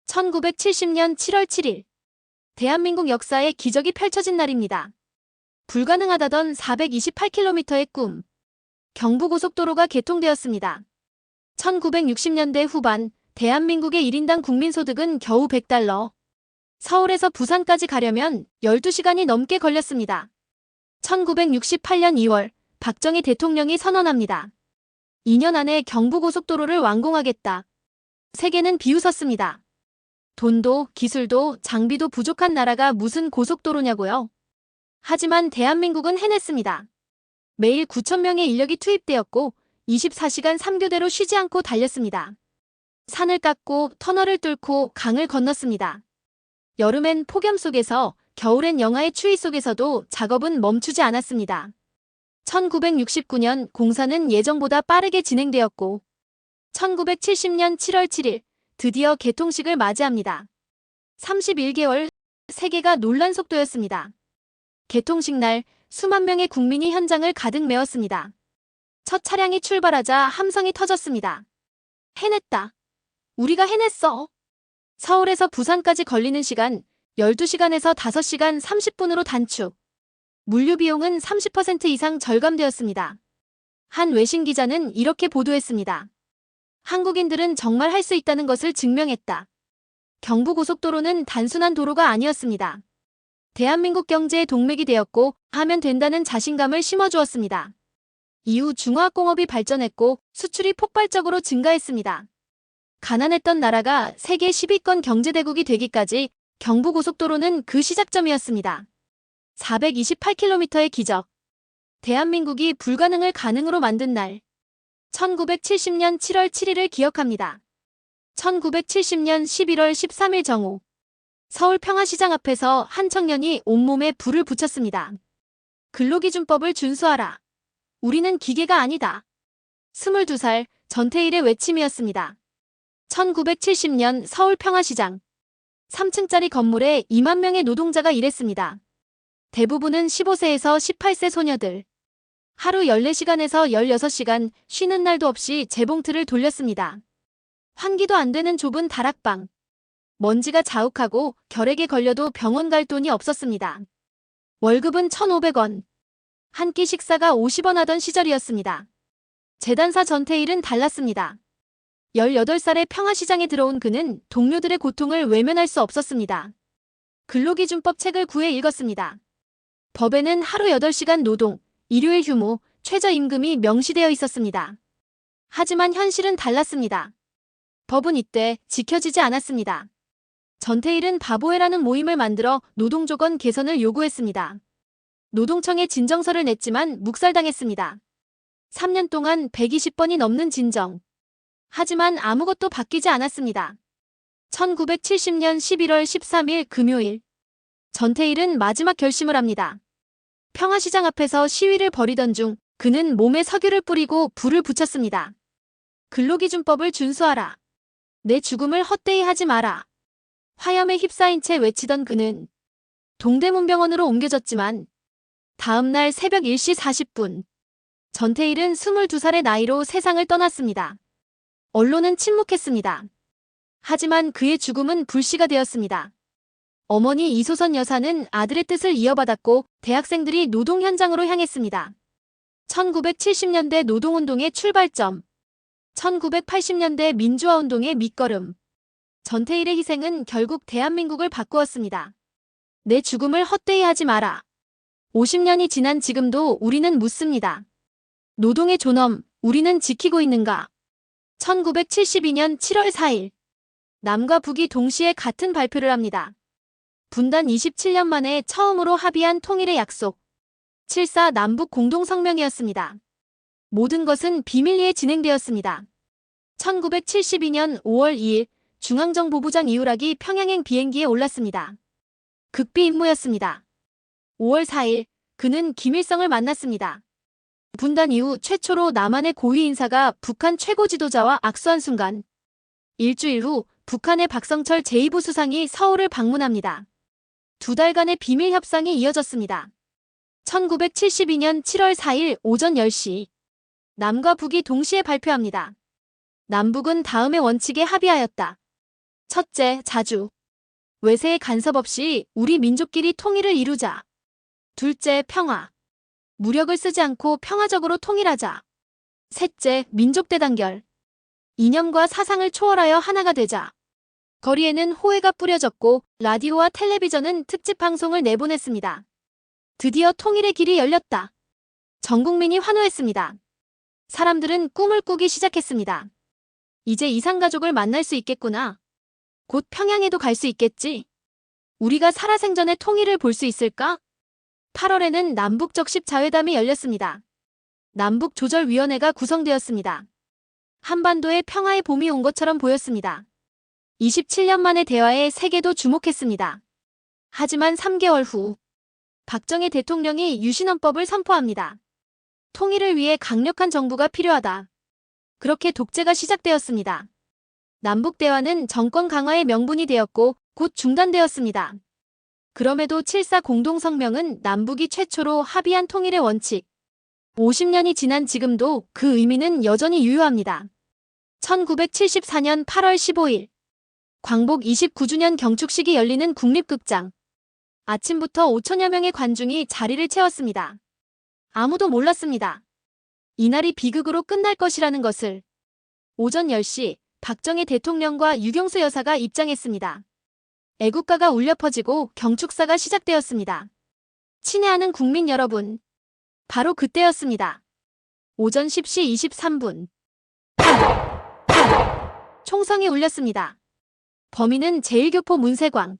1970년 7월 7일, 대한민국 역사의 기적이 펼쳐진 날입니다. 불가능하다던 428km의 꿈, 경부고속도로가 개통되었습니다. 1960년대 후반, 대한민국의 1인당 국민소득은 겨우 100달러. 서울에서 부산까지 가려면 12시간이 넘게 걸렸습니다. 1968년 2월, 박정희 대통령이 선언합니다. 2년 안에 경부고속도로를 완공하겠다. 세계는 비웃었습니다. 돈도 기술도 장비도 부족한 나라가 무슨 고속도로냐고요. 하지만 대한민국은 해냈습니다. 매일 9,000명의 인력이 투입되었고 24시간 3교대로 쉬지 않고 달렸습니다. 산을 깎고 터널을 뚫고 강을 건넜습니다. 여름엔 폭염 속에서, 겨울엔 영하의 추위 속에서도 작업은 멈추지 않았습니다. 1969년 공사는 예정보다 빠르게 진행되었고 1970년 7월 7일 드디어 개통식을 맞이합니다. 31개월, 세계가 놀란 속도였습니다. 개통식 날 수만 명의 국민이 현장을 가득 메웠습니다. 첫 차량이 출발하자 함성이 터졌습니다. 해냈다. 우리가 해냈어. 서울에서 부산까지 걸리는 시간 12시간에서 5시간 30분으로 단축. 물류 비용은 30% 이상 절감되었습니다. 한 외신 기자는 이렇게 보도했습니다. 한국인들은 정말 할 수 있다는 것을 증명했다. 경부고속도로는 단순한 도로가 아니었습니다. 대한민국 경제의 동맥이 되었고 하면 된다는 자신감을 심어주었습니다. 이후 중화학공업이 발전했고 수출이 폭발적으로 증가했습니다. 가난했던 나라가 세계 10위권 경제대국이 되기까지 경부고속도로는 그 시작점이었습니다. 428km의 기적. 대한민국이 불가능을 가능으로 만든 날. 1970년 7월 7일을 기억합니다. 1970년 11월 13일 정오. 서울 평화시장 앞에서 한 청년이 온몸에 불을 붙였습니다. 근로기준법을 준수하라. 우리는 기계가 아니다. 22살 전태일의 외침이었습니다. 1970년 서울 평화시장. 3층짜리 건물에 2만 명의 노동자가 일했습니다. 대부분은 15세에서 18세 소녀들. 하루 14시간에서 16시간 쉬는 날도 없이 재봉틀을 돌렸습니다. 환기도 안 되는 좁은 다락방. 먼지가 자욱하고 결핵에 걸려도 병원 갈 돈이 없었습니다. 월급은 1,500원. 한 끼 식사가 50원 하던 시절이었습니다. 재단사 전태일은 달랐습니다. 18살에 평화시장에 들어온 그는 동료들의 고통을 외면할 수 없었습니다. 근로기준법 책을 구해 읽었습니다. 법에는 하루 8시간 노동, 일요일 휴무, 최저임금이 명시되어 있었습니다. 하지만 현실은 달랐습니다. 법은 이때 지켜지지 않았습니다. 전태일은 바보회라는 모임을 만들어 노동조건 개선을 요구했습니다. 노동청에 진정서를 냈지만 묵살당했습니다. 3년 동안 120번이 넘는 진정. 하지만 아무것도 바뀌지 않았습니다. 1970년 11월 13일 금요일. 전태일은 마지막 결심을 합니다. 평화시장 앞에서 시위를 벌이던 중 그는 몸에 석유를 뿌리고 불을 붙였습니다. 근로기준법을 준수하라. 내 죽음을 헛되이 하지 마라. 화염에 휩싸인 채 외치던 그는 동대문병원으로 옮겨졌지만 다음 날 새벽 1시 40분 전태일은 22살의 나이로 세상을 떠났습니다. 언론은 침묵했습니다. 하지만 그의 죽음은 불씨가 되었습니다. 어머니 이소선 여사는 아들의 뜻을 이어받았고 대학생들이 노동 현장으로 향했습니다. 1970년대 노동운동의 출발점. 1980년대 민주화운동의 밑거름. 전태일의 희생은 결국 대한민국을 바꾸었습니다. 내 죽음을 헛되이 하지 마라. 50년이 지난 지금도 우리는 묻습니다. 노동의 존엄, 우리는 지키고 있는가? 1972년 7월 4일. 남과 북이 동시에 같은 발표를 합니다. 분단 27년 만에 처음으로 합의한 통일의 약속. 7.4 남북 공동성명이었습니다. 모든 것은 비밀리에 진행되었습니다. 1972년 5월 2일 중앙정보부장 이우락이 평양행 비행기에 올랐습니다. 극비 임무였습니다. 5월 4일 그는 김일성을 만났습니다. 분단 이후 최초로 남한의 고위 인사가 북한 최고 지도자와 악수한 순간. 일주일 후 북한의 박성철 제2부 수상이 서울을 방문합니다. 2달간의 비밀 협상이 이어졌습니다. 1972년 7월 4일 오전 10시. 남과 북이 동시에 발표합니다. 남북은 다음의 원칙에 합의하였다. 첫째, 자주. 외세의 간섭 없이 우리 민족끼리 통일을 이루자. 둘째, 평화. 무력을 쓰지 않고 평화적으로 통일하자. 셋째, 민족 대단결. 이념과 사상을 초월하여 하나가 되자. 거리에는 호해가 뿌려졌고 라디오와 텔레비전은 특집 방송을 내보냈습니다. 드디어 통일의 길이 열렸다. 전 국민이 환호했습니다. 사람들은 꿈을 꾸기 시작했습니다. 이제 이산가족을 만날 수 있겠구나. 곧 평양에도 갈 수 있겠지. 우리가 살아생전의 통일을 볼 수 있을까? 8월에는 남북적십 자회담이 열렸습니다. 남북조절위원회가 구성되었습니다. 한반도에 평화의 봄이 온 것처럼 보였습니다. 27년 만의 대화에 세계도 주목했습니다. 하지만 3개월 후 박정희 대통령이 유신헌법을 선포합니다. 통일을 위해 강력한 정부가 필요하다. 그렇게 독재가 시작되었습니다. 남북대화는 정권 강화의 명분이 되었고 곧 중단되었습니다. 그럼에도 7.4 공동성명은 남북이 최초로 합의한 통일의 원칙. 50년이 지난 지금도 그 의미는 여전히 유효합니다. 1974년 8월 15일 광복 29주년 경축식이 열리는 국립극장. 아침부터 5천여 명의 관중이 자리를 채웠습니다. 아무도 몰랐습니다. 이날이 비극으로 끝날 것이라는 것을. 오전 10시 박정희 대통령과 유경수 여사가 입장했습니다. 애국가가 울려 퍼지고 경축사가 시작되었습니다. 친애하는 국민 여러분. 바로 그때였습니다. 오전 10시 23분. 총성이 울렸습니다. 범인은 제1교포 문세광.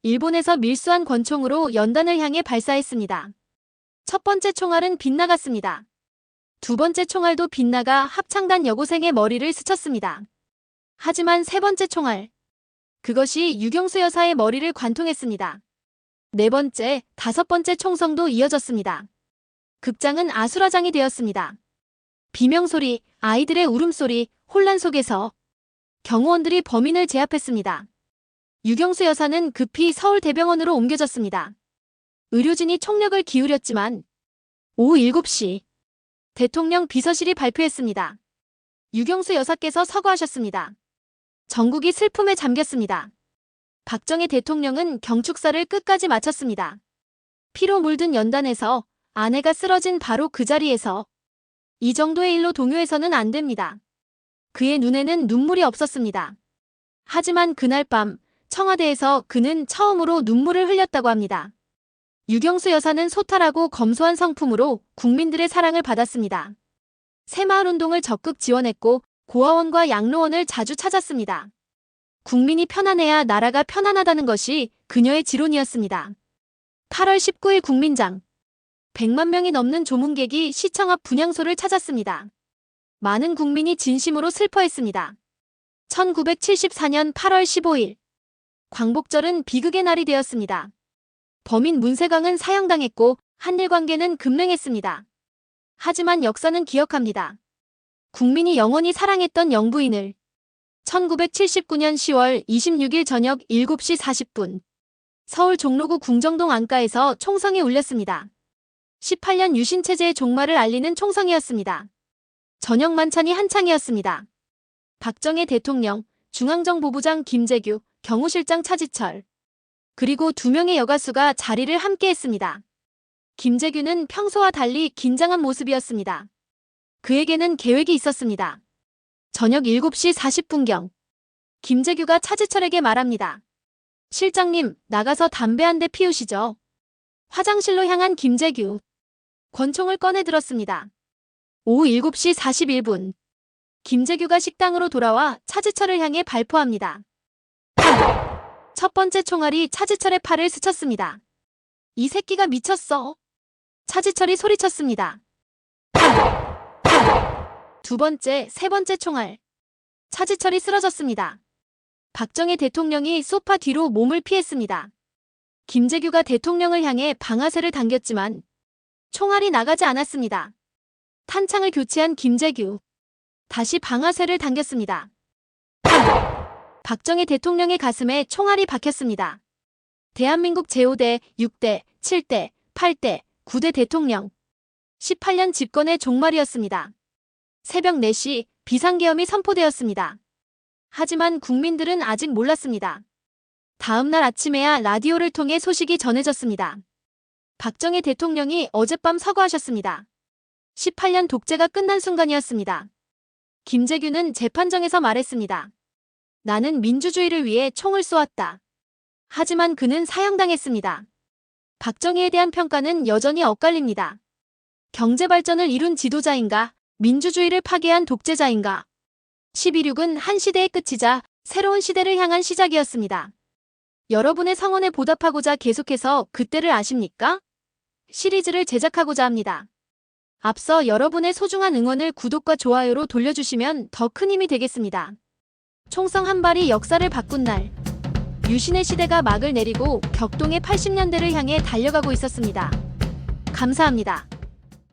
일본에서 밀수한 권총으로 연단을 향해 발사했습니다. 첫 번째 총알은 빗나갔습니다. 두 번째 총알도 빗나가 합창단 여고생의 머리를 스쳤습니다. 하지만 세 번째 총알. 그것이 유경수 여사의 머리를 관통했습니다. 네 번째, 다섯 번째 총성도 이어졌습니다. 극장은 아수라장이 되었습니다. 비명소리, 아이들의 울음소리, 혼란 속에서 경호원들이 범인을 제압했습니다. 유경수 여사는 급히 서울대병원으로 옮겨졌습니다. 의료진이 총력을 기울였지만 오후 7시 대통령 비서실이 발표했습니다. 유경수 여사께서 서거하셨습니다. 전국이 슬픔에 잠겼습니다. 박정희 대통령은 경축사를 끝까지 마쳤습니다. 피로 물든 연단에서 아내가 쓰러진 바로 그 자리에서 이 정도의 일로 동요해서는 안 됩니다. 그의 눈에는 눈물이 없었습니다. 하지만 그날 밤 청와대에서 그는 처음으로 눈물을 흘렸다고 합니다. 유경수 여사는 소탈하고 검소한 성품으로 국민들의 사랑을 받았습니다. 새마을운동을 적극 지원했고 고아원과 양로원을 자주 찾았습니다. 국민이 편안해야 나라가 편안하다는 것이 그녀의 지론이었습니다. 8월 19일 국민장. 100만 명이 넘는 조문객이 시청 앞 분향소를 찾았습니다. 많은 국민이 진심으로 슬퍼했습니다. 1974년 8월 15일. 광복절은 비극의 날이 되었습니다. 범인 문세광은 사형당했고 한일 관계는 급냉했습니다. 하지만 역사는 기억합니다. 국민이 영원히 사랑했던 영부인을. 1979년 10월 26일 저녁 7시 40분. 서울 종로구 궁정동 안가에서 총성이 울렸습니다. 18년 유신체제의 종말을 알리는 총성이었습니다. 저녁 만찬이 한창이었습니다. 박정희 대통령, 중앙정보부장 김재규, 경호실장 차지철, 그리고 2명의 여가수가 자리를 함께했습니다. 김재규는 평소와 달리 긴장한 모습이었습니다. 그에게는 계획이 있었습니다. 저녁 7시 40분경 김재규가 차지철에게 말합니다. 실장님, 나가서 담배 한 대 피우시죠. 화장실로 향한 김재규. 권총을 꺼내 들었습니다. 오후 7시 41분. 김재규가 식당으로 돌아와 차지철을 향해 발포합니다. 첫 번째 총알이 차지철의 팔을 스쳤습니다. 이 새끼가 미쳤어. 차지철이 소리쳤습니다. 두 번째, 세 번째 총알. 차지철이 쓰러졌습니다. 박정희 대통령이 소파 뒤로 몸을 피했습니다. 김재규가 대통령을 향해 방아쇠를 당겼지만 총알이 나가지 않았습니다. 탄창을 교체한 김재규. 다시 방아쇠를 당겼습니다. 박정희 대통령의 가슴에 총알이 박혔습니다. 대한민국 제5대, 6대, 7대, 8대, 9대 대통령. 18년 집권의 종말이었습니다. 새벽 4시 비상계엄이 선포되었습니다. 하지만 국민들은 아직 몰랐습니다. 다음 날 아침에야 라디오를 통해 소식이 전해졌습니다. 박정희 대통령이 어젯밤 서거하셨습니다. 18년 독재가 끝난 순간이었습니다. 김재규는 재판정에서 말했습니다. 나는 민주주의를 위해 총을 쏘았다. 하지만 그는 사형당했습니다. 박정희에 대한 평가는 여전히 엇갈립니다. 경제발전을 이룬 지도자인가, 민주주의를 파괴한 독재자인가. 12.6은 한 시대의 끝이자 새로운 시대를 향한 시작이었습니다. 여러분의 성원에 보답하고자 계속해서 그때를 아십니까? 시리즈를 제작하고자 합니다. 앞서 여러분의 소중한 응원을 구독과 좋아요로 돌려주시면 더 큰 힘이 되겠습니다. 총성 한 발이 역사를 바꾼 날. 유신의 시대가 막을 내리고 격동의 80년대를 향해 달려가고 있었습니다. 감사합니다.